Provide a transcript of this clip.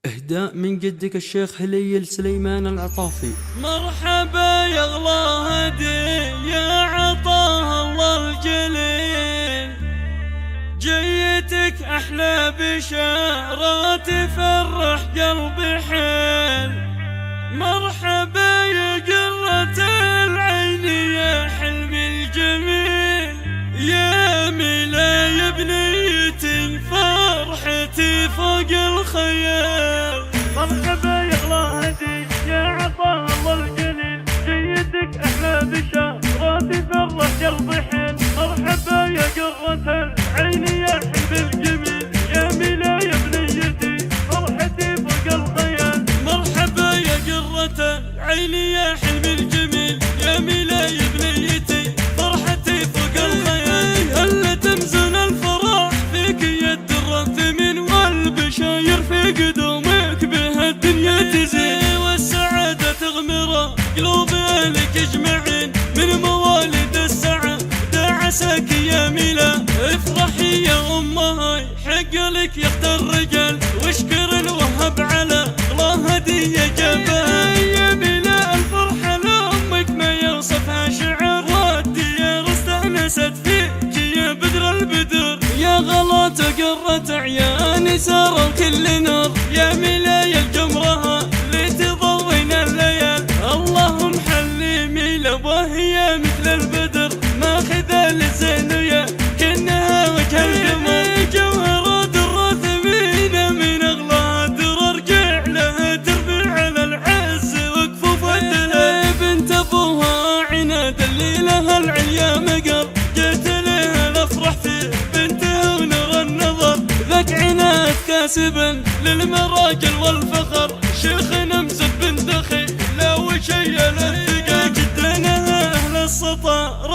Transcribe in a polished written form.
إهداء من جدك الشيخ هليل سليمان العطافي. مرحبا يا اغلى هدية عطاها الله الجليل، جيتك احلى بشارة تفرح قلبي حيل. مرحبا يا قرة العين يا حلمي الجميل، يا ملا يا بنيتي فرحتي فوق الخيال. مرحبا يا اغلى هدية عطاها الله الجليل، جيتك احلى بشارة تفرح قلبي حيل. مرحبا يا قرة العين يا حلمي الجميل، يا ملا يا بنيتي فرحتي فوق الخيال. مرحبا يا قرة العين يا حلمي الجميل، يا ملا يا بنيتي فرحتي فوق الخيال. هلا تمزن الفرح فيك يا الدر الثمين، والبشاير في قدومك بها الدنيا تزين، والسعادة تغمر قلوبنا لك اجمعين. من موالد السعادة عساك يا ملا، افرحي يا امها حق لك يا اخت الرجال، واشكر الوهب على اغلى هدية جابها. يا ملا الفرحة لامك ما يوصفها شعر، والديار استانست فيك يا بدر البدر، يا غلاة قرة عياني سار الكل نار. يا ملايا الجمرة اللي تضوين الليال، اللهم حلي ميلا وهي مثل البدر، ماخذة للزين ويا كأنها وجه القمر. جوهرة درة ثمينة من اغلى الدرر، رجع لها تربي على العز وكفوف الدلال. بنت ابوها عناد اللي لها العليا مقر، جيت لها الافرح في بنتها ونور النظر. ذاك عناد كاسبا للمراجل والفخر، شيخنا مزد بن دخي لا وشي الاتقى، جدنا اهل السطا